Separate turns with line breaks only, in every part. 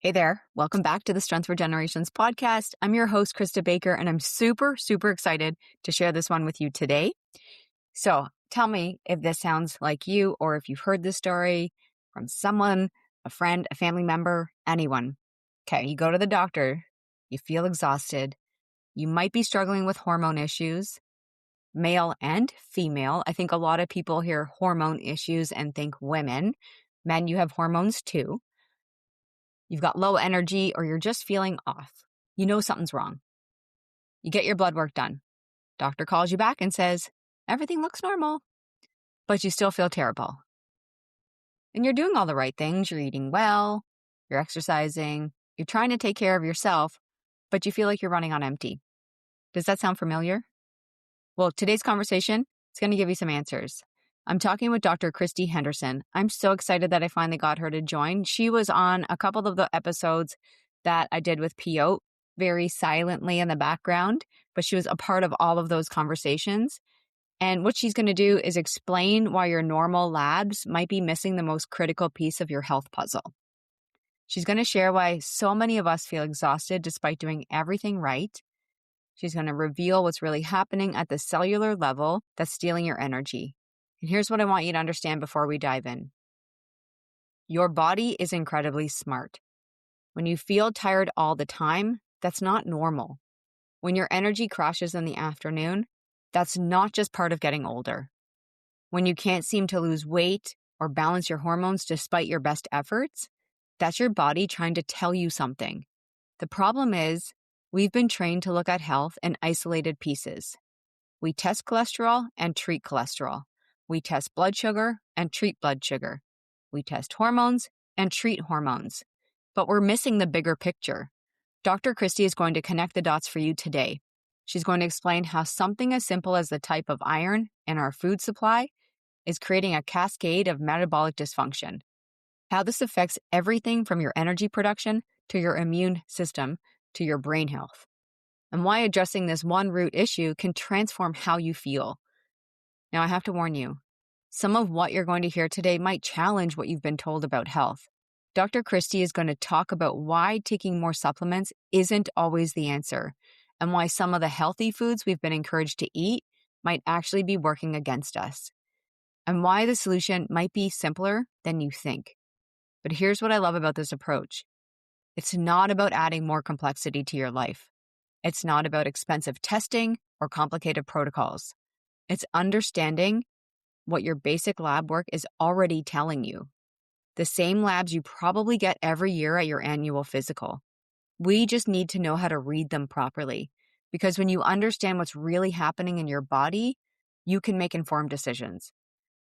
Hey there. Welcome back to the Strength for Generations podcast. I'm your host, Kristy Baker, and I'm super excited to share this one with you today. So tell me if this sounds like you or if you've heard this story from someone, a friend, a family member, anyone. Okay, you go to the doctor, you feel exhausted, you might be struggling with hormone issues, male and female. I think a lot of people hear hormone issues and think women. Men, you have hormones too. You've got low energy or you're just feeling off. You know something's wrong. You get your blood work done. Doctor calls you back and says, everything looks normal, but you still feel terrible. And you're doing all the right things. You're eating well, you're exercising, you're trying to take care of yourself, but you feel like you're running on empty. Does that sound familiar? Well, today's conversation is going to give you some answers. I'm talking with Dr. Kristy Henderson. I'm so excited that I finally got her to join. She was on a couple of the episodes that I did with Pio, very silently in the background, but she was a part of all of those conversations. And what she's going to do is explain why your normal labs might be missing the most critical piece of your health puzzle. She's going to share why so many of us feel exhausted despite doing everything right. She's going to reveal what's really happening at the cellular level that's stealing your energy. And here's what I want you to understand before we dive in. Your body is incredibly smart. When you feel tired all the time, that's not normal. When your energy crashes in the afternoon, that's not just part of getting older. When you can't seem to lose weight or balance your hormones despite your best efforts, that's your body trying to tell you something. The problem is, we've been trained to look at health in isolated pieces. We test cholesterol and treat cholesterol. We test blood sugar and treat blood sugar. We test hormones and treat hormones. But we're missing the bigger picture. Dr. Kristy is going to connect the dots for you today. She's going to explain how something as simple as the type of iron in our food supply is creating a cascade of metabolic dysfunction. How this affects everything from your energy production to your immune system to your brain health. And why addressing this one root issue can transform how you feel. Now, I have to warn you, some of what you're going to hear today might challenge what you've been told about health. Dr. Kristy is going to talk about why taking more supplements isn't always the answer, and why some of the healthy foods we've been encouraged to eat might actually be working against us, and why the solution might be simpler than you think. But here's what I love about this approach. It's not about adding more complexity to your life. It's not about expensive testing or complicated protocols. It's understanding what your basic lab work is already telling you. The same labs you probably get every year at your annual physical. We just need to know how to read them properly, because when you understand what's really happening in your body, you can make informed decisions.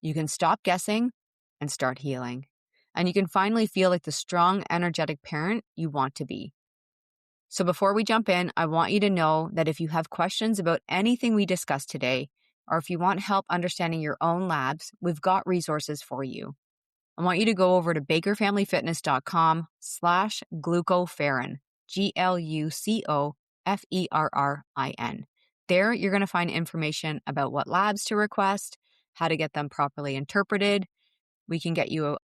You can stop guessing and start healing. And you can finally feel like the strong, energetic parent you want to be. So before we jump in, I want you to know that if you have questions about anything we discussed today, or if you want help understanding your own labs, we've got resources for you. I want you to go over to bakerfamilyfitness.com/glucoferrin, GLUCOFERRIN. There, you're going to find information about what labs to request, how to get them properly interpreted. We can get you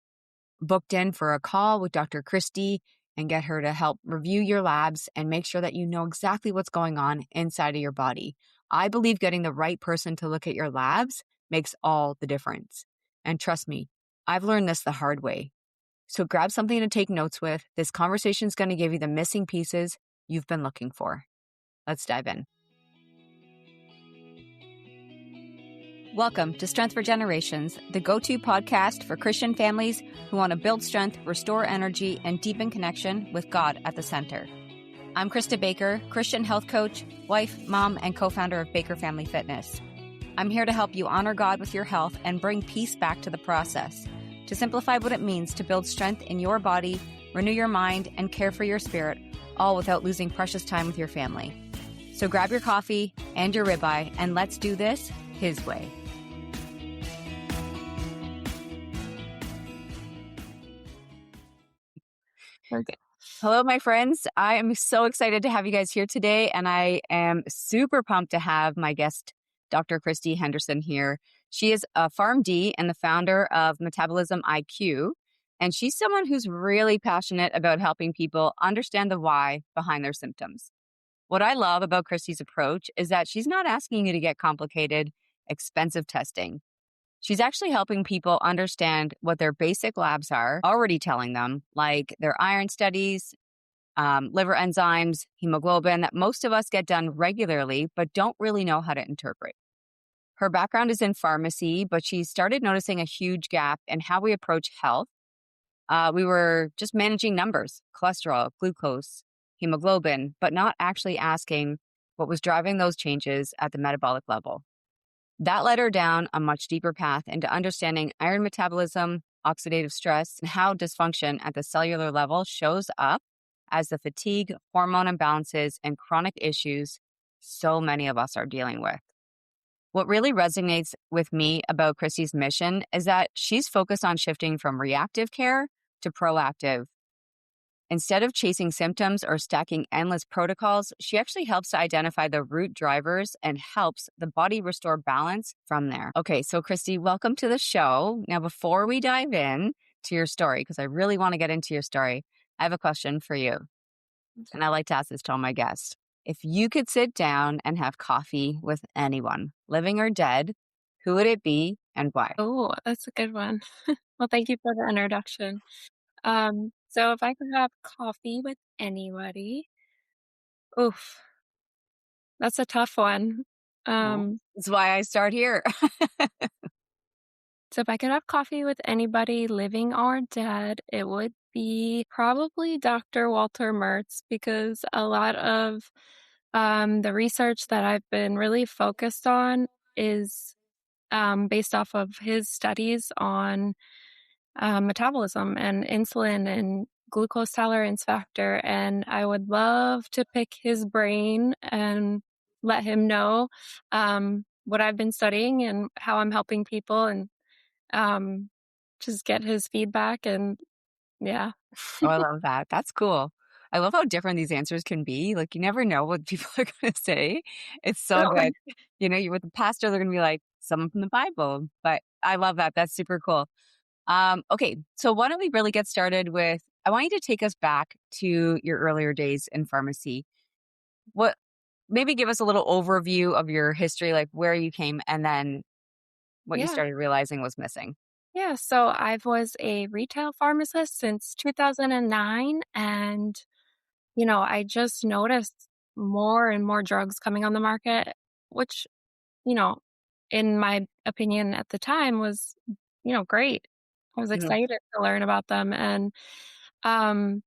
booked in for a call with Dr. Kristy and get her to help review your labs and make sure that you know exactly what's going on inside of your body. I believe getting the right person to look at your labs makes all the difference. And trust me, I've learned this the hard way. So grab something to take notes with. This conversation is going to give you the missing pieces you've been looking for. Let's dive in. Welcome to Strength for Generations, the go-to podcast for Christian families who want to build strength, restore energy, and deepen connection with God at the center. I'm Kristy Baker, Christian health coach, wife, mom, and co-founder of Baker Family Fitness. I'm here to help you honor God with your health and bring peace back to the process, to simplify what it means to build strength in your body, renew your mind, and care for your spirit, all without losing precious time with your family. So grab your coffee and your ribeye, and let's do this His way. Okay. Hello, my friends. I am so excited to have you guys here today, and I am super pumped to have my guest, Dr. Kristy Henderson, here. She is a PharmD and the founder of Metabolism IQ, And she's someone who's really passionate about helping people understand the why behind their symptoms. What I love about Kristy's approach is that she's not asking you to get complicated, expensive testing. She's actually helping people understand what their basic labs are already telling them, like their iron studies, liver enzymes, hemoglobin, that most of us get done regularly, but don't really know how to interpret. Her background is in pharmacy, but she started noticing a huge gap in how we approach health. We were just managing numbers, cholesterol, glucose, hemoglobin, but not actually asking what was driving those changes at the metabolic level. That led her down a much deeper path into understanding iron metabolism, oxidative stress, and how dysfunction at the cellular level shows up as the fatigue, hormone imbalances, and chronic issues so many of us are dealing with. What really resonates with me about Kristy's mission is that she's focused on shifting from reactive care to proactive. Instead of chasing symptoms or stacking endless protocols, she actually helps to identify the root drivers and helps the body restore balance from there. Okay, so Kristy, welcome to the show. Now, before we dive in to your story, because I really want to get into your story, I have a question for you. And I like to ask this to all my guests. If you could sit down and have coffee with anyone, living or dead, who would it be and why?
Oh, that's a good one. Well, thank you for the introduction. So if I could have coffee with anybody, oof, that's a tough one.
Well,
Um,
that's why I start here.
so if I could have coffee with anybody, living or dead, it would be probably Dr. Walter Mertz because a lot of the research that I've been really focused on is based off of his studies on metabolism and insulin and glucose tolerance factor. And I would love to pick his brain and let him know what I've been studying and how I'm helping people and um, just get his feedback. And yeah.
Oh, I love that. That's cool. I love how different these answers can be. Like, you never know what people are going to say. It's so
Oh,
good. You with the pastor, they're going to be like, someone from the Bible. But I love that. That's super cool. Okay, so why don't we really get started with, I want you to take us back to your earlier days in pharmacy. What, maybe give us a little overview of your history, like where you came and then what you
yeah.
started realizing was missing.
Yeah. So I was a retail pharmacist since 2009. And, I just noticed more and more drugs coming on the market, which you know, in my opinion at the time was, great. I was
Mhm.
excited to learn about them um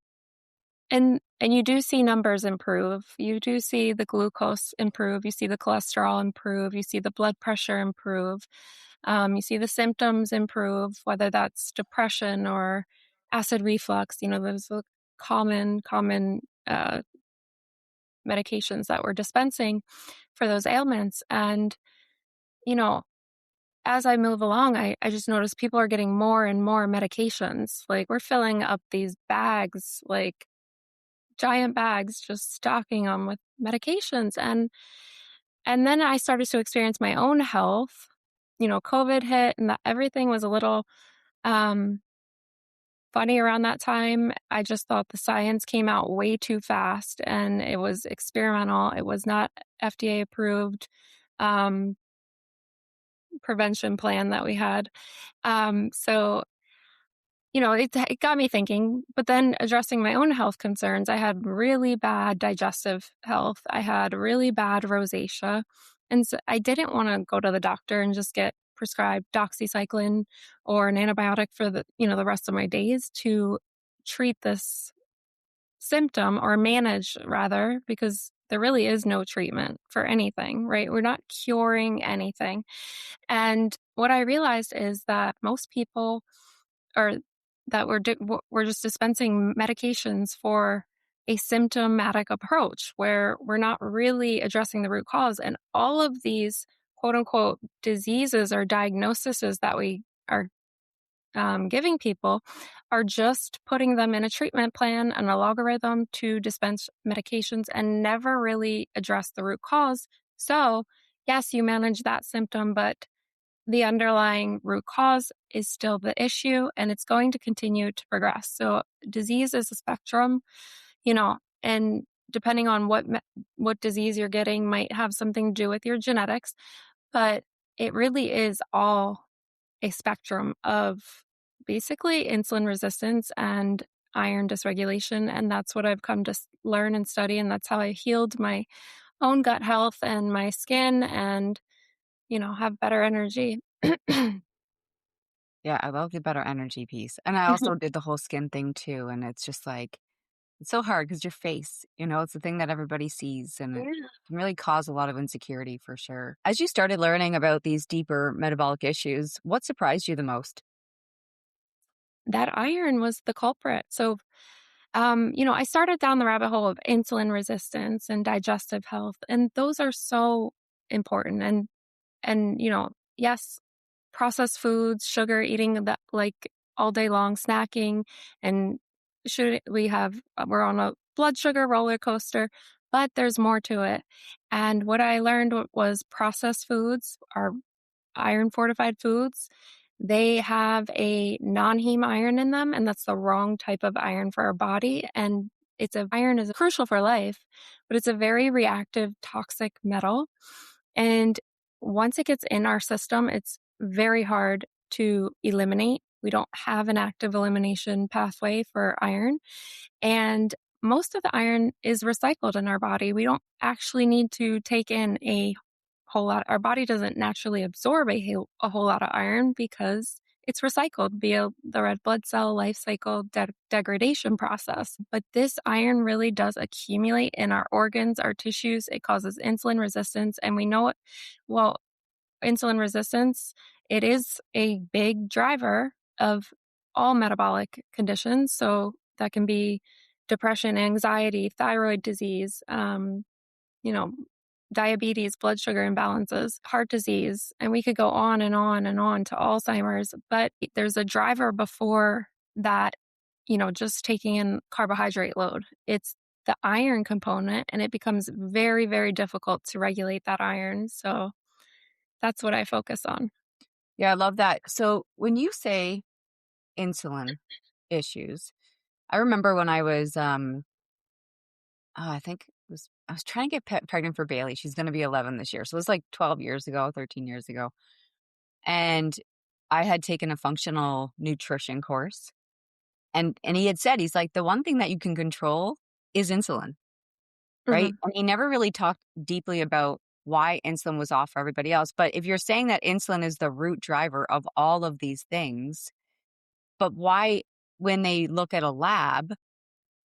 and you do see numbers improve. You do see the glucose improve, you see the cholesterol improve, you see the blood pressure improve. You see the symptoms improve, whether that's depression or acid reflux, those are common medications that we're dispensing for those ailments. And, you know, as I move along, I just notice people are getting more and more medications. Like we're filling up these bags, like giant bags, just stocking them with medications. And then I started to experience my own health. COVID hit and that everything was a little um, funny around that time. I just thought the science came out way too fast and it was experimental. It was not FDA approved um, prevention plan that we had. So it got me thinking, but then addressing my own health concerns, I had really bad digestive health. I had really bad rosacea. And so I didn't want to go to the doctor and just get prescribed doxycycline or an antibiotic for the rest of my days to treat this symptom or manage rather, because there really is no treatment for anything, right? We're not curing anything. And what I realized is that most people or that we're just dispensing medications for a symptomatic approach where we're not really addressing the root cause. And all of these quote unquote diseases or diagnoses that we are giving people are just putting them in a treatment plan and a logarithm to dispense medications and never really address the root cause. So, yes, you manage that symptom, but the underlying root cause is still the issue and it's going to continue to progress. So disease is a spectrum, and depending on what disease you're getting might have something to do with your genetics, but it really is all a spectrum of basically insulin resistance and iron dysregulation. And that's what I've come to learn and study. And that's how I healed my own gut health and my skin and, have better energy.
Yeah, I love the better energy piece. And I also did the whole skin thing too. And it's just like, it's so hard because your face, it's the thing that everybody sees and it
Yeah.
can really cause a lot of insecurity for sure. As you started learning about these deeper metabolic issues, what surprised you the most?
That iron was the culprit. So, I started down the rabbit hole of insulin resistance and digestive health, and those are so important. And yes, processed foods, sugar, eating that like all day long, snacking, and should we have we're on a blood sugar roller coaster, but there's more to it. And what I learned was processed foods are iron fortified foods. They have a non-heme iron in them, and that's the wrong type of iron for our body. And iron is crucial for life, but it's a very reactive, toxic metal. And once it gets in our system, it's very hard to eliminate. We don't have an active elimination pathway for iron. And most of the iron is recycled in our body. We don't actually need to take in a whole lot. Our body doesn't naturally absorb a whole lot of iron because it's recycled via the red blood cell life cycle degradation process. But this iron really does accumulate in our organs, our tissues. It causes insulin resistance. And we know it, well, insulin resistance, it is a big driver of all metabolic conditions. So that can be depression, anxiety, thyroid disease, you know, diabetes, blood sugar imbalances, heart disease, and we could go on and on and on to Alzheimer's. But there's a driver before that, just taking in carbohydrate load. It's the iron component, and it becomes very, very difficult to regulate that iron. So that's what I focus on.
Yeah, I love that. So when you say insulin issues, I remember when I was, I think it was, I was trying to get pregnant for Bailey. She's going to be 11 this year. So it was like 12 years ago, 13 years ago. And I had taken a functional nutrition course. And he had said, he's like, the one thing that you can control is insulin, right?
Mhm.
And he never really talked deeply about why insulin was off for everybody else. But if you're saying that insulin is the root driver of all of these things, but why, when they look at a lab,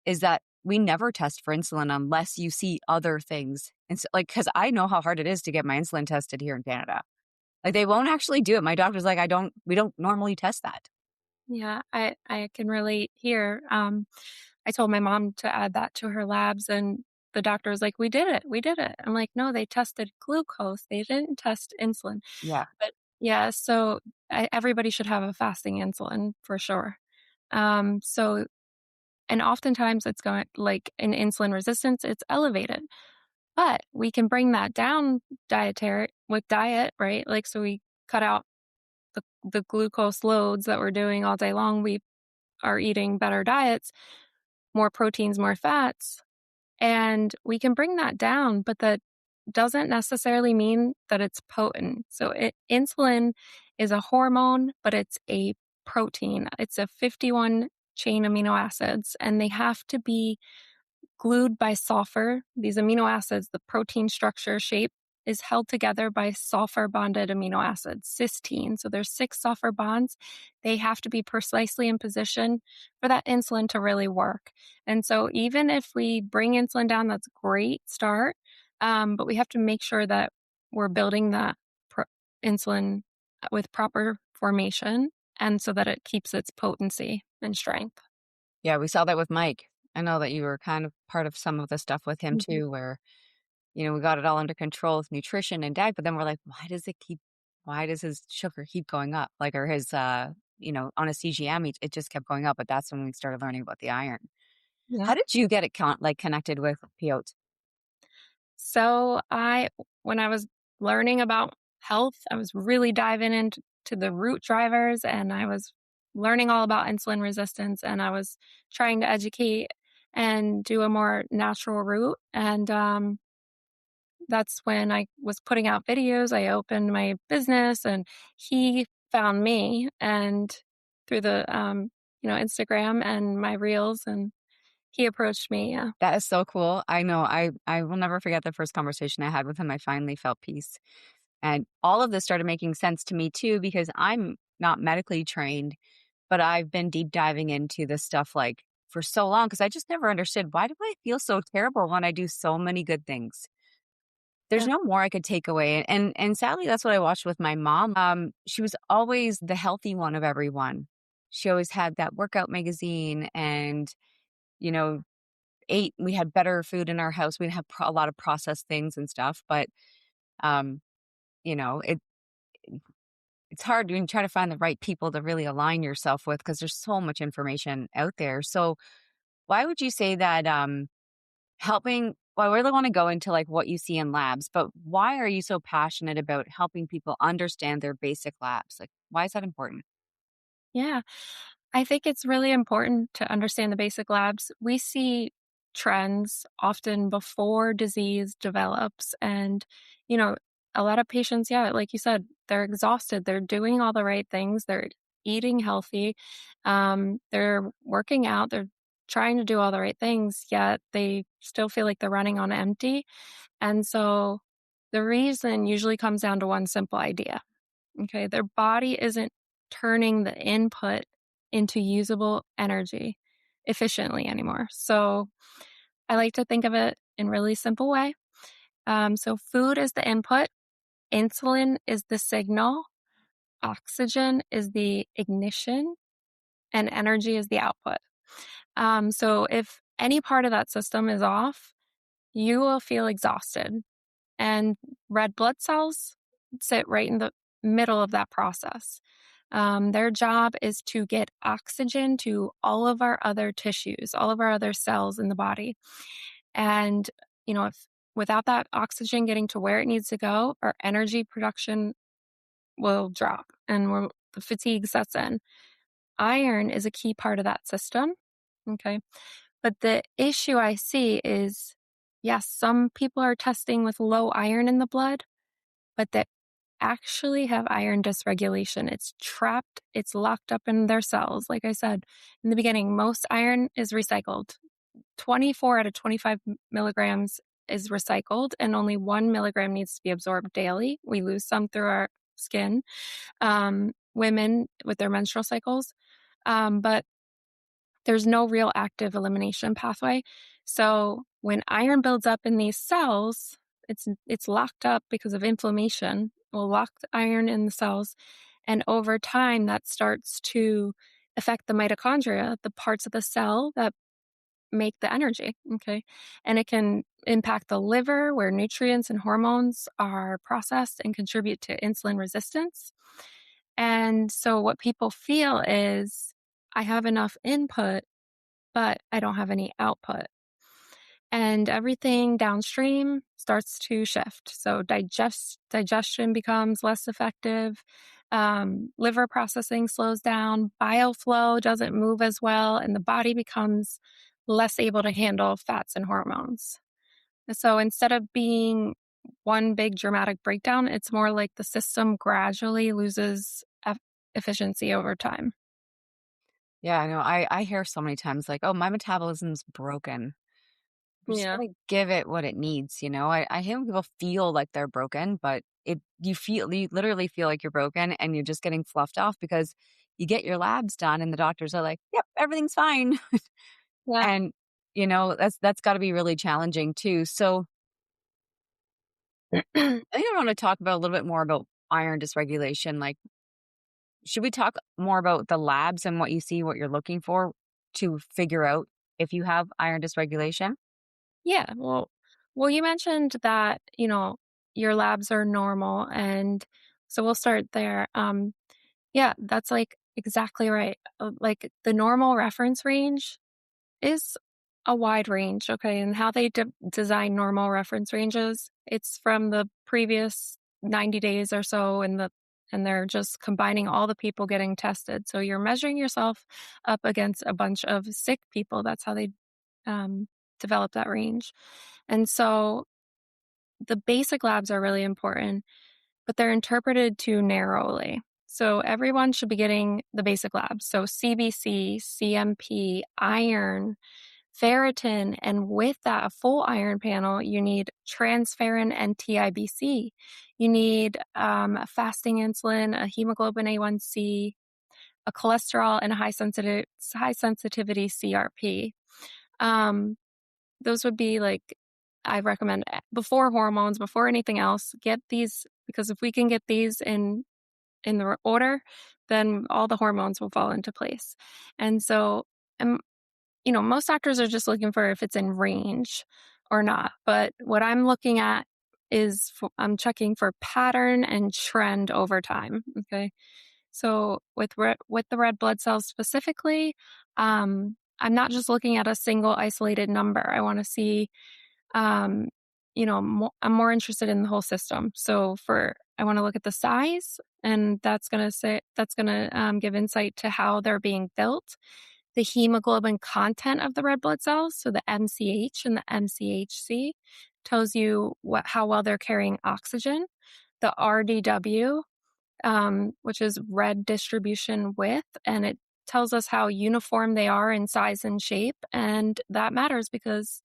is that we never test for insulin unless you see other things. And so, like, because I know how hard it is to get my insulin tested here in Canada. Like, they won't actually do it. My doctor's like, we don't normally test that.
Yeah, I can relate here. I told my mom to add that to her labs, and the doctor was like, "We did it, we did it." I'm like, "No, they tested glucose. They didn't test insulin."
Yeah.
But yeah, so everybody should have a fasting insulin for sure. So and oftentimes it's going like in insulin resistance, it's elevated, but we can bring that down dietary with diet, right? Like so we cut out the glucose loads that we're doing all day long. We are eating better diets, more proteins, more fats, and we can bring that down, but that doesn't necessarily mean that it's potent. So insulin is a hormone, but it's a protein. It's a 51 chain amino acids, and they have to be glued by sulfur. These amino acids, the protein structure shape is held together by sulfur bonded amino acids, cysteine. So there's 6 sulfur bonds. They have to be precisely in position for that insulin to really work. And so even if we bring insulin down, that's a great start. But we have to make sure that we're building that insulin with proper formation and so that it keeps its potency and strength.
Yeah, we saw that with Mike. I know that you were kind of part of some of the stuff with him
Mhm.
too, where, we got it all under control with nutrition and diet, but then we're like, why does his sugar keep going up? Like, or his, on a CGM, it just kept going up. But that's when we started learning about the iron.
Yeah.
How did you get it connected with POT?
So when I was learning about health. I was really diving into the root drivers, and I was learning all about insulin resistance, and I was trying to educate and do a more natural route. And that's when I was putting out videos. I opened my business, and he found me and through the Instagram and my reels, and he approached me. Yeah.
That is so cool. I know I will never forget the first conversation I had with him. I finally felt peace. And all of this started making sense to me too, because I'm not medically trained, but I've been deep diving into this stuff like for so long because I just never understood, why do I feel so terrible when I do so many good things? There's
Yeah.
no more I could take away. And sadly that's what I watched with my mom. She was always the healthy one of everyone. She always had that workout magazine and, you know, we had better food in our house. We didn't have a lot of processed things and stuff, but um, you know, it's hard when you try to find the right people to really align yourself with because there's so much information out there. So why would you say that well, I really want to go into like what you see in labs, but why are you so passionate about helping people understand their basic labs? Like, why is that important?
Yeah. I think it's really important to understand the basic labs. We see trends often before disease develops. And, you know, a lot of patients, yeah, like you said, they're exhausted. They're doing all the right things. They're eating healthy. They're working out. They're trying to do all the right things, yet they still feel like they're running on empty. And so the reason usually comes down to one simple idea. Okay. Their body isn't turning the input into usable energy efficiently anymore. So I like to think of it in really simple way. So food is the input, insulin is the signal, oxygen is the ignition, and energy is the output. So if any part of that system is off, you will feel exhausted. And red blood cells sit right in the middle of that process. Their job is to get oxygen to all of our other tissues, all of our other cells in the body. And, if without that oxygen getting to where it needs to go, our energy production will drop and the fatigue sets in. Iron is a key part of that system. Okay. But the issue I see is, yes, some people are testing with low iron in the blood, but they actually have iron dysregulation. It's trapped, it's locked up in their cells. Like I said in the beginning, most iron is recycled. 24 out of 25 milligrams is recycled, and only 1 milligram needs to be absorbed daily. We lose some through our skin, women with their menstrual cycles. But there's no real active elimination pathway. So when iron builds up in these cells, it's locked up because of inflammation. Will lock the iron in the cells, and over time that starts to affect the mitochondria, the parts of the cell that make the energy. Okay, and it can impact the liver, where nutrients and hormones are processed and contribute to insulin resistance. And so what people feel is, I have enough input but I don't have any output. And everything downstream starts to shift. So digestion becomes less effective. Liver processing slows down. Bile flow doesn't move as well, and the body becomes less able to handle fats and hormones. So instead of being one big dramatic breakdown, it's more like the system gradually loses efficiency over time.
Yeah, I know. I hear so many times like, oh, my metabolism's broken. We just
Yeah.
gotta give it what it needs, you know? I hate when people feel like they're broken, but you literally feel like you're broken and you're just getting fluffed off because you get your labs done and the doctors are like, yep, everything's fine.
Yeah.
And, that's gotta be really challenging too. So I think I want to talk about a little bit more about iron dysregulation. Like, should we talk more about the labs and what you see, what you're looking for to figure out if you have iron dysregulation?
Yeah, well, you mentioned that, your labs are normal, and so we'll start there. Yeah, that's like exactly right. Like the normal reference range is a wide range, okay? And how they design normal reference ranges, it's from the previous 90 days or so, and they're just combining all the people getting tested. So you're measuring yourself up against a bunch of sick people. That's how they develop that range. And so the basic labs are really important, but they're interpreted too narrowly. So everyone should be getting the basic labs. So CBC, CMP, iron, ferritin, and with that, a full iron panel, you need transferrin and TIBC. You need a fasting insulin, a hemoglobin A1C, a cholesterol, and a high sensitivity CRP. Um, those would be like, I recommend before hormones, before anything else, get these, because if we can get these in the order, then all the hormones will fall into place. And so, um, most doctors are just looking for if it's in range or not. But what I'm looking at is I'm checking for pattern and trend over time. Okay. So with the red blood cells specifically, I'm not just looking at a single isolated number. I want to see, um, I'm more interested in the whole system. So I want to look at the size, and that's going to give insight to how they're being built. The hemoglobin content of the red blood cells, so the MCH and the MCHC, tells you how well they're carrying oxygen. The RDW, which is red distribution width, and it tells us how uniform they are in size and shape. And that matters because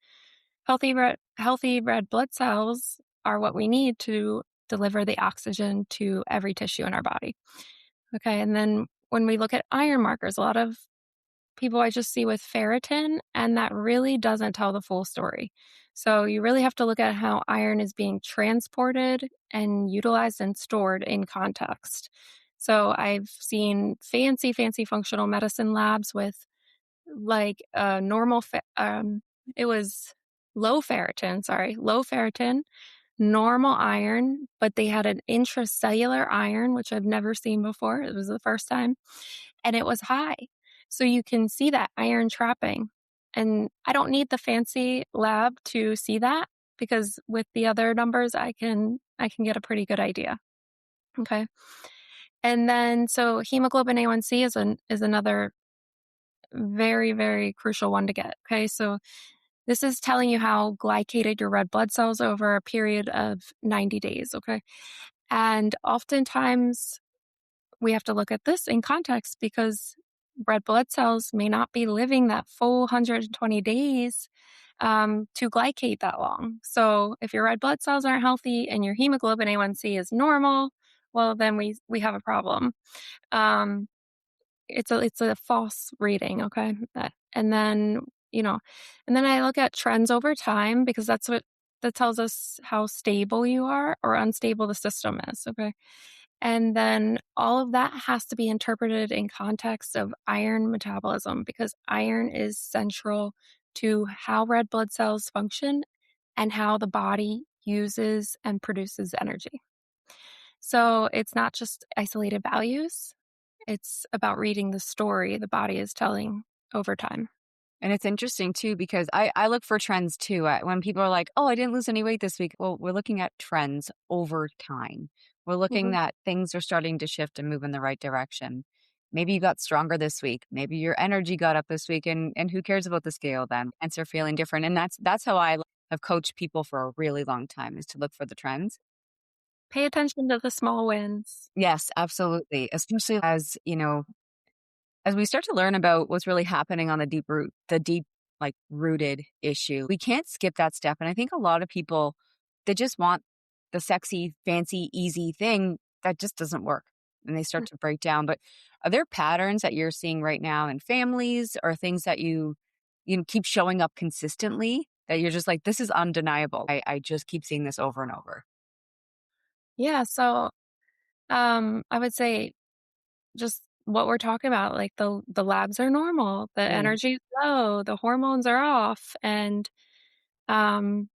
healthy red blood cells are what we need to deliver the oxygen to every tissue in our body. Okay, and then when we look at iron markers, a lot of people I just see with ferritin, and that really doesn't tell the full story. So you really have to look at how iron is being transported and utilized and stored in context. So I've seen fancy functional medicine labs with like it was low ferritin, normal iron, but they had an intracellular iron, which I've never seen before. It was the first time, and it was high. So you can see that iron trapping. And I don't need the fancy lab to see that, because with the other numbers I can get a pretty good idea. Okay. And then so hemoglobin A1C is another very, very crucial one to get. Okay. So this is telling you how glycated your red blood cells over a period of 90 days. Okay. And oftentimes we have to look at this in context, because red blood cells may not be living that full 120 days to glycate that long. So if your red blood cells aren't healthy and your hemoglobin A1C is normal, well, then we have a problem. Um, it's a false reading, okay? And then, and then I look at trends over time, because that tells us how stable you are or unstable the system is, okay? And then all of that has to be interpreted in context of iron metabolism, because iron is central to how red blood cells function and how the body uses and produces energy. So it's not just isolated values. It's about reading the story the body is telling over time.
And it's interesting too, because I look for trends too. When people are like, oh, I didn't lose any weight this week. Well, we're looking at trends over time. We're looking
Mhm.
that things are starting to shift and move in the right direction. Maybe you got stronger this week. Maybe your energy got up this week, and who cares about the scale then? And are feeling different. And that's how I have coached people for a really long time, is to look for the trends.
Pay attention to the small wins.
Yes, absolutely. Especially as we start to learn about what's really happening on the deep, like rooted issue, we can't skip that step. And I think a lot of people, they just want the sexy, fancy, easy thing that just doesn't work, and they start to break down. But are there patterns that you're seeing right now in families, or things that you keep showing up consistently that you're just like, this is undeniable? I just keep seeing this over and over.
Yeah. So I would say just what we're talking about, like the labs are normal, the
Mm.
energy is low, the hormones are off, and um,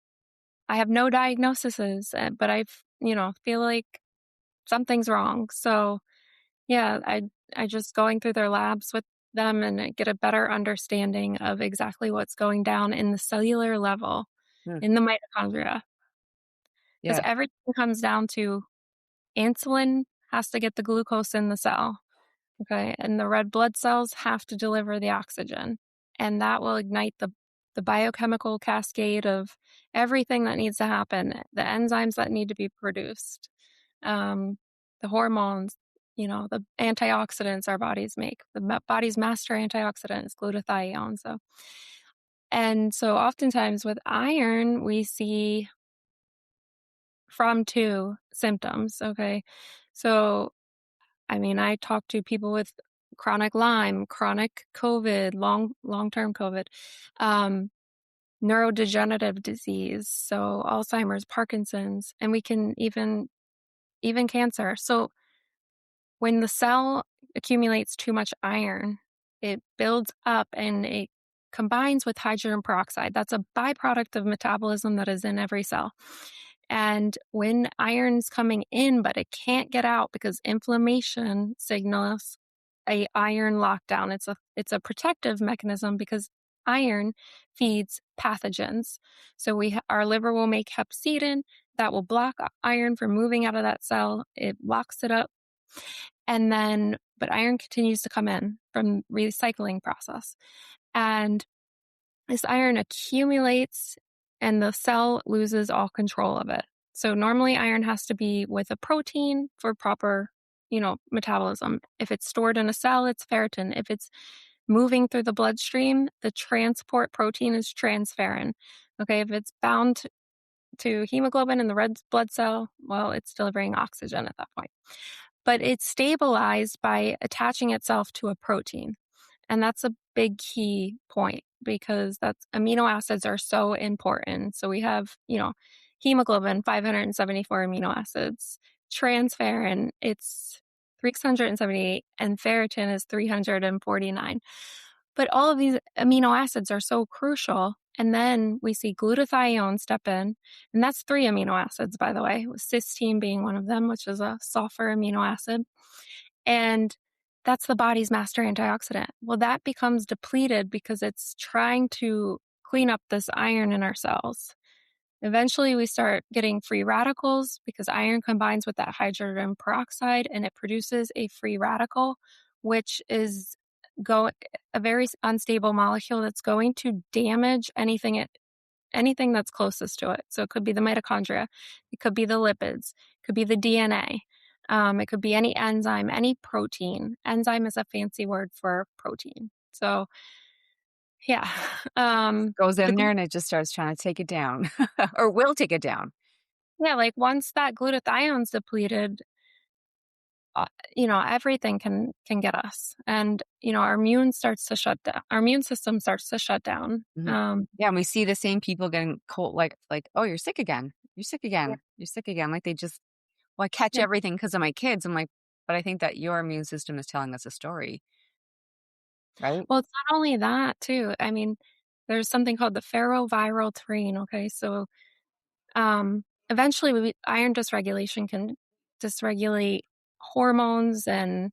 I have no diagnoses, but feel like something's wrong. So yeah, I just going through their labs with them, and I get a better understanding of exactly what's going down in the cellular level
Mm.
in the mitochondria, because
Yeah.
everything comes down to insulin has to get the glucose in the cell. Okay. And the red blood cells have to deliver the oxygen. And that will ignite the biochemical cascade of everything that needs to happen, the enzymes that need to be produced, the hormones, the antioxidants our bodies make. The body's master antioxidant is glutathione. So oftentimes with iron, we see from two symptoms. Okay. So, I talk to people with chronic Lyme, chronic COVID, long-term COVID, um, neurodegenerative disease, so Alzheimer's, Parkinson's, and we can even cancer. So when the cell accumulates too much iron, it builds up and it combines with hydrogen peroxide. That's a byproduct of metabolism that is in every cell. And when iron's coming in, but it can't get out because inflammation signals a iron lockdown. It's a protective mechanism because iron feeds pathogens. So our liver will make hepcidin that will block iron from moving out of that cell. It locks it up. But iron continues to come in from recycling process. And this iron accumulates and the cell loses all control of it. So normally iron has to be with a protein for proper, metabolism. If it's stored in a cell, it's ferritin. If it's moving through the bloodstream, the transport protein is transferrin. Okay, if it's bound to hemoglobin in the red blood cell, well, it's delivering oxygen at that point. But it's stabilized by attaching itself to a protein. And that's a big key point because amino acids are so important. So we have, hemoglobin, 574 amino acids, transferrin, it's 678, and ferritin is 349. But all of these amino acids are so crucial. And then we see glutathione step in, and that's 3 amino acids, by the way, with cysteine being one of them, which is a sulfur amino acid. And that's the body's master antioxidant. Well, that becomes depleted because it's trying to clean up this iron in our cells. Eventually, we start getting free radicals because iron combines with that hydrogen peroxide and it produces a free radical, which is a very unstable molecule that's going to damage anything that's closest to it. So it could be the mitochondria, it could be the lipids, it could be the DNA. It could be any enzyme, any protein. Enzyme is a fancy word for protein. So, yeah.
Goes in there and it just starts trying to take it down or will take it down.
Yeah, like once that glutathione's depleted, everything can get us. And, our immune starts to shut down. Our immune system starts to shut down.
Mm-hmm. Yeah, and we see the same people getting cold, like, oh, you're sick again. You're sick again.
Yeah.
You're sick again. Like they just, I catch everything because of my kids. I'm like, but I think that your immune system is telling us a story, right?
Well, it's not only that too. There's something called the ferroviral terrain. Okay. So, eventually iron dysregulation can dysregulate hormones. And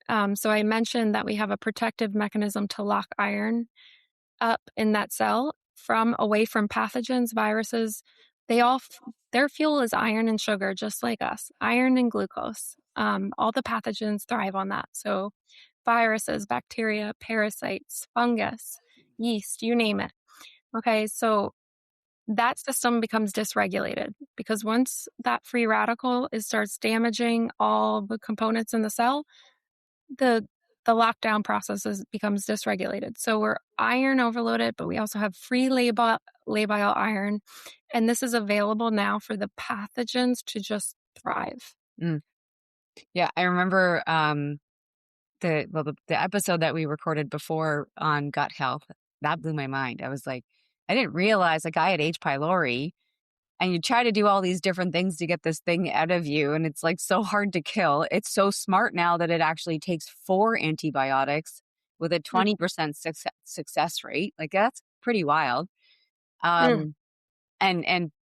so I mentioned that we have a protective mechanism to lock iron up in that cell away from pathogens, viruses. Their fuel is iron and sugar, just like us, iron and glucose. All the pathogens thrive on that. So viruses, bacteria, parasites, fungus, yeast, you name it. Okay, so that system becomes dysregulated because once that free radical starts damaging all the components in the cell, the lockdown process becomes dysregulated. So we're iron overloaded, but we also have free labile iron, and this is available now for the pathogens to just thrive.
Mm. Yeah, I remember the episode that we recorded before on gut health. That blew my mind. I was like, I didn't realize like I had H. pylori, and you try to do all these different things to get this thing out of you, and it's like so hard to kill. It's so smart now that it actually takes 4 antibiotics with a 20% success rate. Like that's pretty wild. And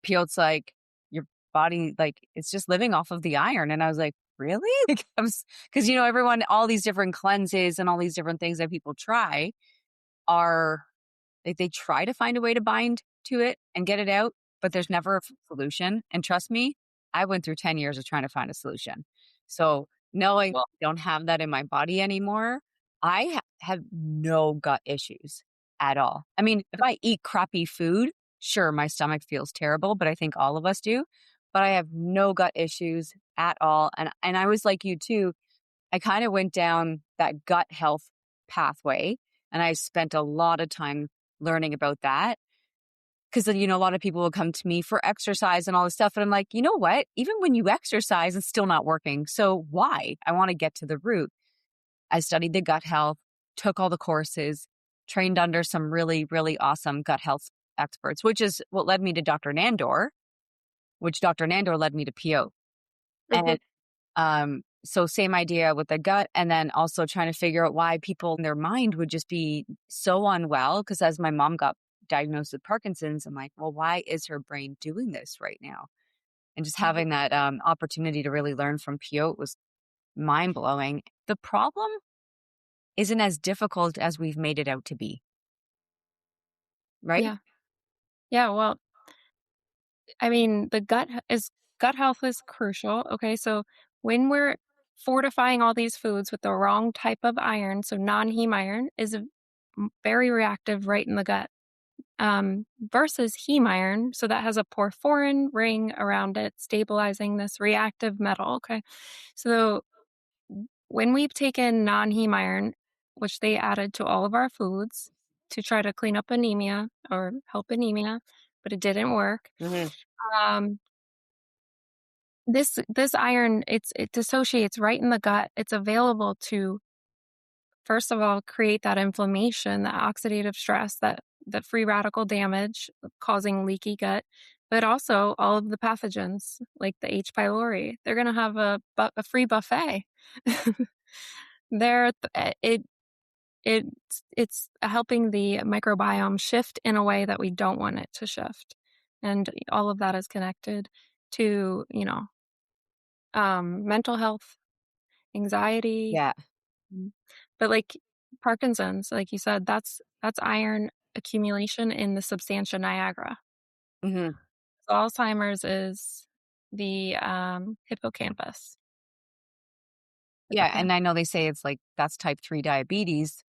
Piotr's like, your body, like it's just living off of the iron. And I was like, really? Like, because everyone, all these different cleanses and all these different things that people try are like they try to find a way to bind to it and get it out, but there's never a solution. And trust me, I went through 10 years of trying to find a solution. So knowing
Well,
I don't have that in my body anymore, I have no gut issues at all. I mean, if I eat crappy food, sure, my stomach feels terrible, but I think all of us do. But I have no gut issues at all. And I was like you too. I kind of went down that gut health pathway, and I spent a lot of time learning about that. Because, a lot of people will come to me for exercise and all this stuff. And I'm like, you know what? Even when you exercise, it's still not working. So why? I want to get to the root. I studied the gut health, took all the courses, trained under some really, really awesome gut health experts, which is what led me to Dr. Nandor, which Dr. Nandor led me to PO.
mhm,
And so same idea with the gut, and then also trying to figure out why people in their mind would just be so unwell. Because as my mom got diagnosed with Parkinson's, I'm like, well, why is her brain doing this right now? And just
mhm.
having that opportunity to really learn from PO was mind blowing. The problem isn't as difficult as we've made it out to be, right?
Yeah. Yeah, well, I mean, the gut health is crucial, okay? So when we're fortifying all these foods with the wrong type of iron, so non-heme iron is very reactive right in the gut. Versus heme iron, so that has a porphyrin ring around it, stabilizing this reactive metal. Okay, so when we've taken non-heme iron, which they added to all of our foods to try to clean up anemia or help anemia, but it didn't work.
Hmm.
Um, this iron, it dissociates right in the gut. It's available to, first of all, create that inflammation, the oxidative stress, that free radical damage causing leaky gut, but also all of the pathogens like the H. pylori. They're going to have a free buffet. There, it's helping the microbiome shift in a way that we don't want it to shift, and all of that is connected to mental health, anxiety.
Yeah.
Mm. But like Parkinson's, like you said, that's iron accumulation in the substantia niagara.
Hmm.
Alzheimer's is the hippocampus.
Yeah.
Okay.
And I know they say it's like that's type 3 diabetes.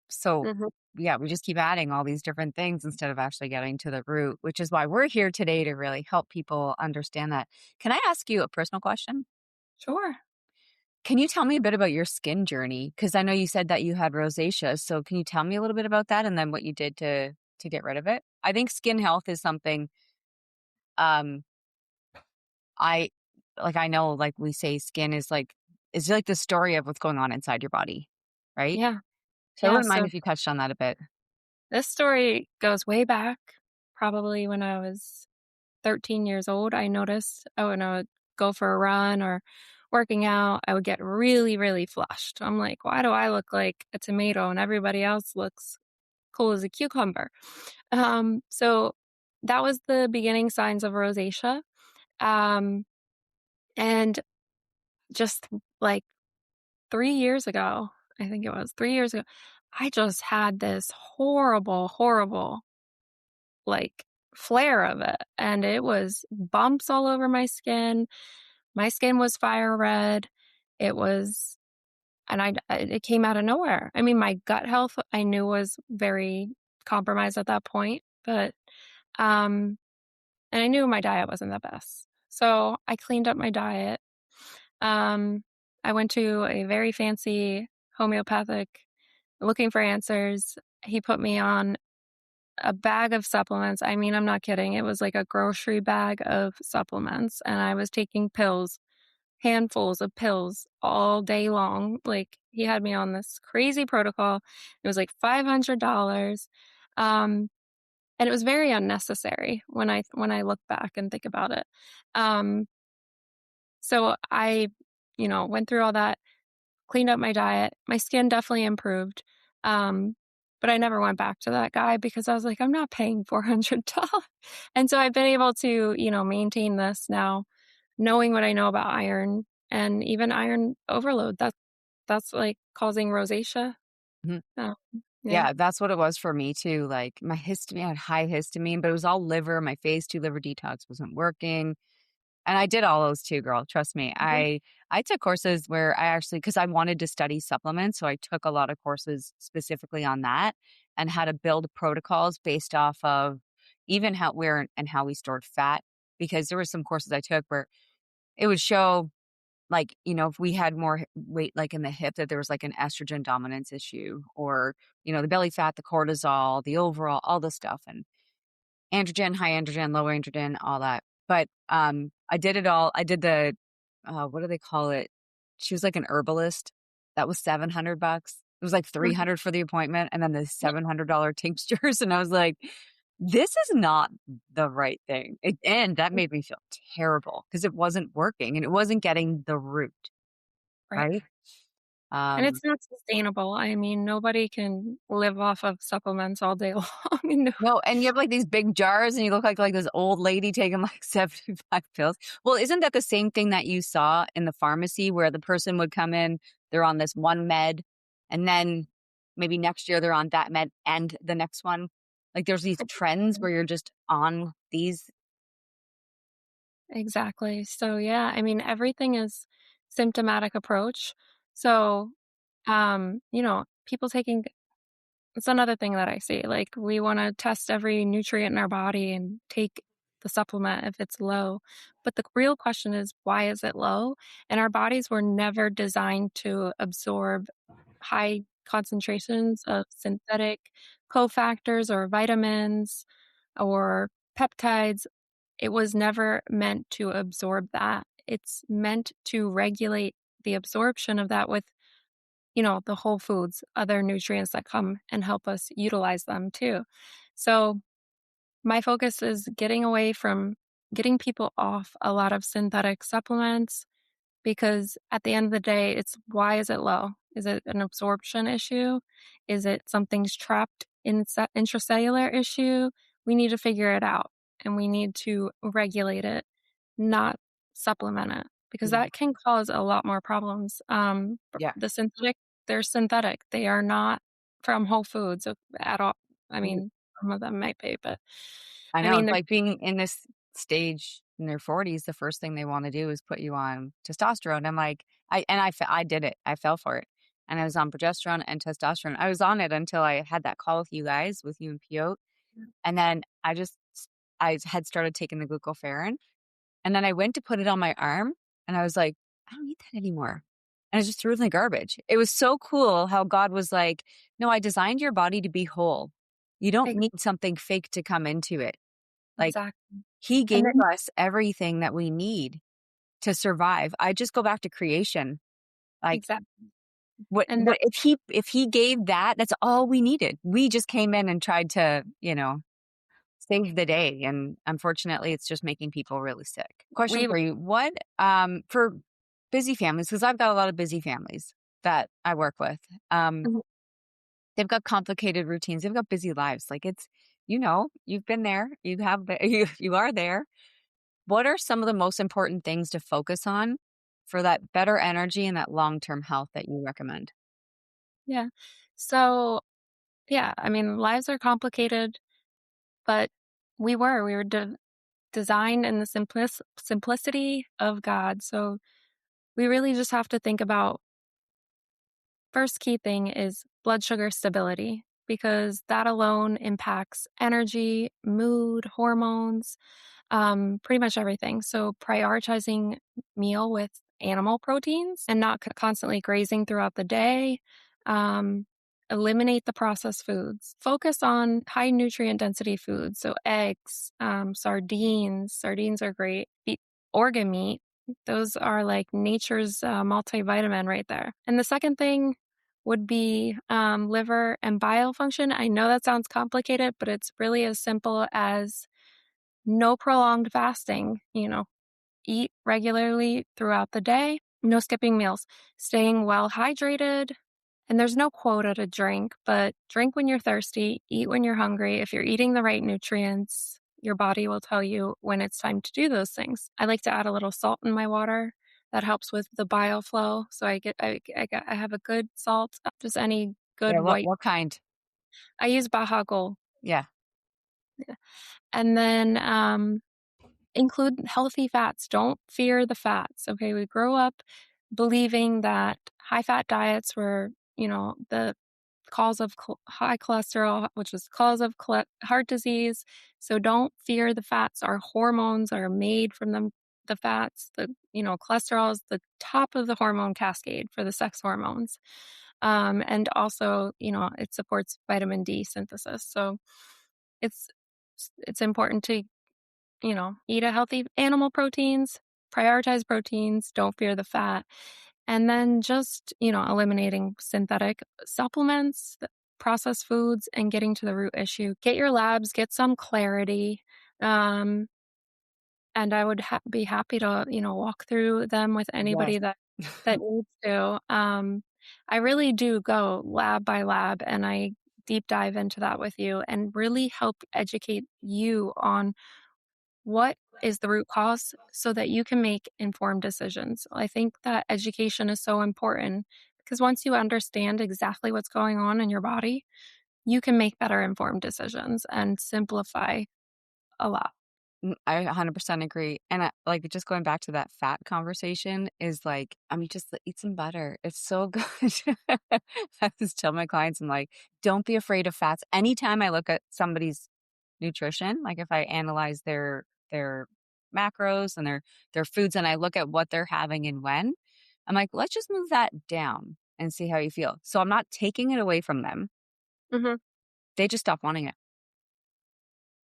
So,
Mhm.
yeah, we just keep adding all these different things instead of actually getting to the root, which is why we're here today to really help people understand that. Can I ask you a personal question?
Sure.
Can you tell me a bit about your skin journey? Because I know you said that you had rosacea. So, can you tell me a little bit about that and then what you did to get rid of it? I think skin health is something um I I know like we say skin is like the story of what's going on inside your body, right?
Yeah.
So I
Yeah.
wouldn't mind
So
if you touched on that a bit.
this story goes way back, probably when I was 13 years old. I noticed, when I would go for a run or working out, I would get really, really flushed. I'm like, why do I look like a tomato and everybody else looks cool as a cucumber? So that was the beginning signs of rosacea. Um, and just like 3 years ago, I think it was 3 years ago, I just had this horrible, horrible like flare of it. And it was bumps all over my skin. My skin was fire red. It was, and it came out of nowhere. I mean, my gut health I knew was very compromised at that point, but, um, and I knew my diet wasn't the best. So I cleaned up my diet. Um, I went to a very fancy homeopathic looking for answers. He put me on a bag of supplements. I mean, I'm not kidding. It was like a grocery bag of supplements, and I was taking pills, handfuls of pills all day long. Like, he had me on this crazy protocol. It was like $500. Um, and it was very unnecessary when I look back and think about it. Um, so I, went through all that, cleaned up my diet. My skin definitely improved. Um, but I never went back to that guy because I was like, I'm not paying $400. And so I've been able to, maintain this now, knowing what I know about iron and even iron overload. That's like causing rosacea.
Mhm.
Oh, yeah.
Yeah, that's what it was for me too. Like my histamine, I had high histamine, but it was all liver. My phase 2 liver detox wasn't working. And I did all those too, girl. Trust me.
Mhm.
I took courses where I actually, because I wanted to study supplements, so I took a lot of courses specifically on that and how to build protocols based off of even where and how we stored fat. Because there were some courses I took where it would show, like, if we had more weight, like in the hip, that there was like an estrogen dominance issue, or the belly fat, the cortisol, the overall, all the stuff, and androgen, high androgen, low androgen, all that. But, I did it all. I did the, what do they call it? She was like an herbalist. That was $700. It was like
Mhm.
300 for the appointment and then the
Yeah,
$700 tinctures. And I was like, this is not the right thing. And that made me feel terrible because it wasn't working and it wasn't getting the root,
right.
right?
And
Um,
it's not sustainable. I mean, nobody can live off of supplements all day long. No.
No, and you have, like, these big jars, and you look like this old lady taking, like, 75 pills. Well, isn't that the same thing that you saw in the pharmacy where the person would come in, they're on this one med, and then maybe next year they're on that med and the next one? Like, there's these trends where you're just on these.
Exactly. So, yeah, I mean, everything is symptomatic approach. So, people taking it's another thing that I see. Like, we wanna test every nutrient in our body and take the supplement if it's low. But the real question is, why is it low? And our bodies were never designed to absorb high concentrations of synthetic cofactors or vitamins or peptides. It was never meant to absorb that. It's meant to regulate the absorption of that with, the whole foods, other nutrients that come and help us utilize them too. So my focus is getting people off a lot of synthetic supplements because at the end of the day, it's why is it low? Is it an absorption issue? Is it something's trapped in intracellular issue? We need to figure it out and we need to regulate it, not supplement it because
Yeah.
that can cause a lot more problems.
Yeah.
They're synthetic. They are not from Whole Foods at all. I
Mm.
mean, some of them might be, but
I
I
know,
mean,
it's
they're
like being in this stage in their 40s, the first thing they wanna do is put you on testosterone. I'm like, I did it. I fell for it. And I was on progesterone and testosterone. I was on it until I had that call with you guys, with you and Pio, and then I had started taking the glucopharen, and then I went to put it on my arm, and I was like, "I don't need that anymore." And I just threw it in the garbage. It was so cool how God was like, "No, I designed your body to be whole. You don't
ex-
need something fake to come into it." Like,
exactly.
he
And
gave
then
us everything that we need to survive. I just go back to creation. Like,
exactly. And
what if he gave that, that's all we needed. We just came in and tried to, save the day, and unfortunately, it's just making people really sick. Question
we
for you, what, for busy families, because 'cause I've got a lot of busy families that I work with, um, they've got complicated routines, they've got busy lives, like, you've been there, you have been you are there. What are some of the most important things to focus on for that better energy and that long-term health that you recommend?
Yeah. So, yeah, I mean, lives are complicated, but we were designed in the simplicity of God. So we really just have to think about first key thing is blood sugar stability because that alone impacts energy, mood, hormones, pretty much everything. So prioritizing meal with animal proteins and not constantly grazing throughout the day. Um, Eliminate the processed foods. Focus on high nutrient density foods. So eggs, sardines. Sardines are great. Organ meat. Those are like nature's multivitamin right there. And the second thing would be liver and bile function. I know that sounds complicated, but it's really as simple as no prolonged fasting, eat regularly throughout the day, no skipping meals, staying well hydrated. And there's no quota to drink, but drink when you're thirsty, eat when you're hungry. If you're eating the right nutrients, your body will tell you when it's time to do those things. I like to add a little salt in my water. That helps with the bile flow. So I have a good salt, just any
Yeah,
good
what
white.
what kind?
I use Baja Gold.
Yeah.
And then include healthy fats. Don't fear the fats. Okay. We grow up believing that high fat diets were, the cause of high cholesterol, which is cause of heart disease. So don't fear the fats. Our hormones are made from them. The fats, cholesterol is the top of the hormone cascade for the sex hormones. And also, it supports vitamin D synthesis. So it's it's important to, eat a healthy animal proteins, prioritize proteins, don't fear the fat. And then just, eliminating synthetic supplements, processed foods, and getting to the root issue. Get your labs, get some clarity. Um, and I would be happy to, walk through them with
Yes.
anybody that needs to. I really do go lab by lab, and I deep dive into that with you and really help educate you on what is the root cause so that you can make informed decisions. I think that education is so important because once you understand exactly what's going on in your body, you can make better informed decisions and simplify a lot.
I 100% agree. And like just going back to that fat conversation is like, I mean, just eat some butter. It's so good. I just tell my clients, I'm like, don't be afraid of fats. Anytime I look at somebody's nutrition, like if I analyze their macros and their foods and I look at what they're having and when, I'm like, let's just move that down and see how you feel. So I'm not taking it away from them.
Hmm.
They just stop wanting it.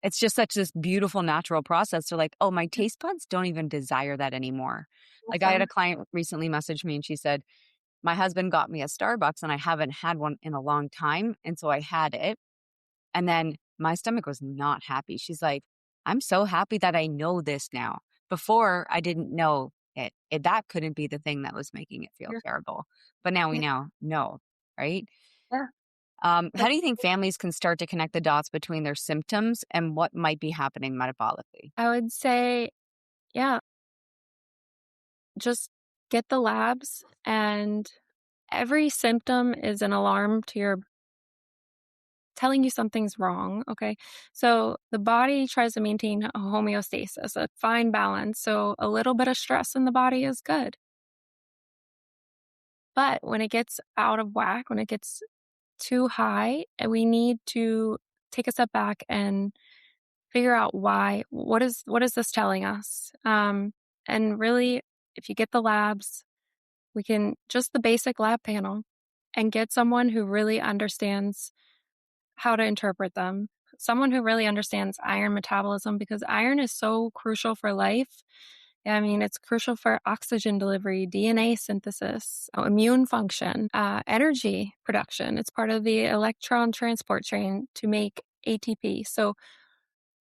It's just such this beautiful natural process. They're like, oh, my taste buds don't even desire that anymore. Like I had a
Awesome.
client recently message me and she said, my husband got me a Starbucks and I haven't had one in a long time. And so I had it. And then my stomach was not happy. She's like, I'm so happy that I know this now. Before I didn't know it. That couldn't be the thing that was making it feel
Yeah.
terrible. But now we
Yeah.
now know, right?
Yeah.
How
That's,
do you think families can start to connect the dots between their symptoms and what might be happening metabolically?
I would say, yeah, just get the labs, and every symptom is an alarm to your telling you something's wrong. Okay. So the body tries to maintain a homeostasis, a fine balance. So a little bit of stress in the body is good. But when it gets out of whack, when it gets too high, we need to take a step back and figure out why. What is this telling us? And really, if you get the labs, we can just the basic lab panel and get someone who really understands how to interpret them. Someone who really understands iron metabolism because iron is so crucial for life. I mean, it's crucial for oxygen delivery, DNA synthesis, immune function, energy production. It's part of the electron transport chain to make ATP. So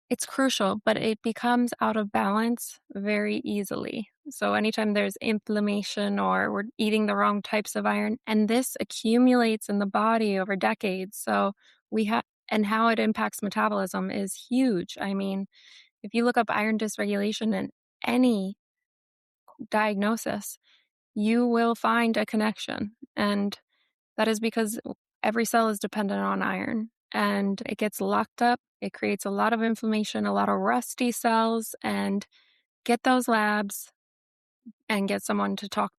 it's crucial, but it becomes out of balance very easily. So anytime there's inflammation or we're eating the wrong types of iron, and this accumulates in the body over decades. So we have, and how it impacts metabolism is huge. I mean, if you look up iron dysregulation in any diagnosis, you will find a connection. And that is because every cell is dependent on iron and it gets locked up. It creates a lot of inflammation, a lot of rusty cells, and get those labs and get someone to talk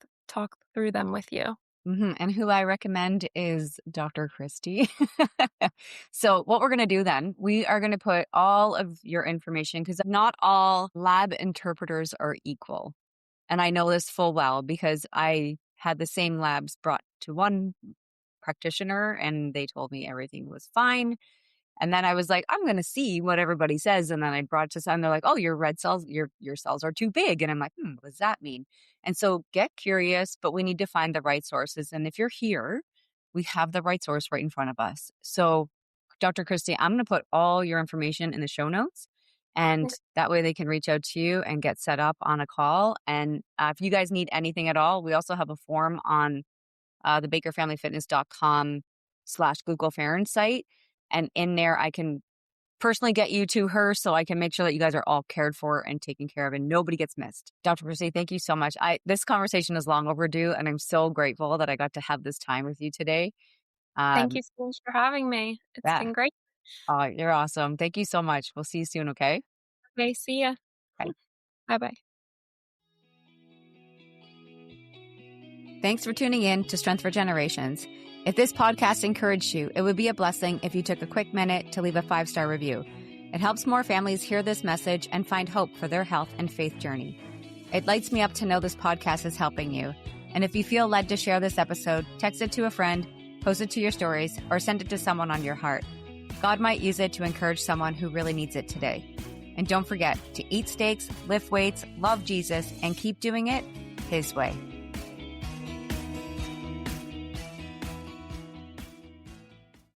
through them with you.
And who I recommend is Dr. Kristy. So, what we're going to do then, we are going to put all of your information because not all lab interpreters are equal. And I know this full well because I had the same labs brought to one practitioner and they told me everything was fine. And then I was like, I'm going to see what everybody says. And then I brought it to some, they're like, oh, your red cells, your cells are too big. And I'm like, what does that mean? And so get curious, but we need to find the right sources. And if you're here, we have the right source right in front of us. So Dr. Kristy, I'm going to put all your information in the show notes. And that way they can reach out to you and get set up on a call. And if you guys need anything at all, we also have a form on the bakerfamilyfitness.com/glucose site. And in there, I can personally get you to her so I can make sure that you guys are all cared for and taken care of and nobody gets missed. Dr. Christy, thank you so much. This conversation is long overdue and I'm so grateful that I got to have this time with you today.
Thank
Um,
you so much for having me. It's
yeah,
been great.
you're awesome. Thank you so much. We'll see you soon, okay?
Okay, see ya.
Bye.
Bye-bye.
Thanks for tuning in to Strength for Generations. If this podcast encouraged you, it would be a blessing if you took a quick minute to leave a 5-star review. It helps more families hear this message and find hope for their health and faith journey. It lights me up to know this podcast is helping you. And if you feel led to share this episode, text it to a friend, post it to your stories, or send it to someone on your heart. God might use it to encourage someone who really needs it today. And don't forget to eat steaks, lift weights, love Jesus, and keep doing it His way.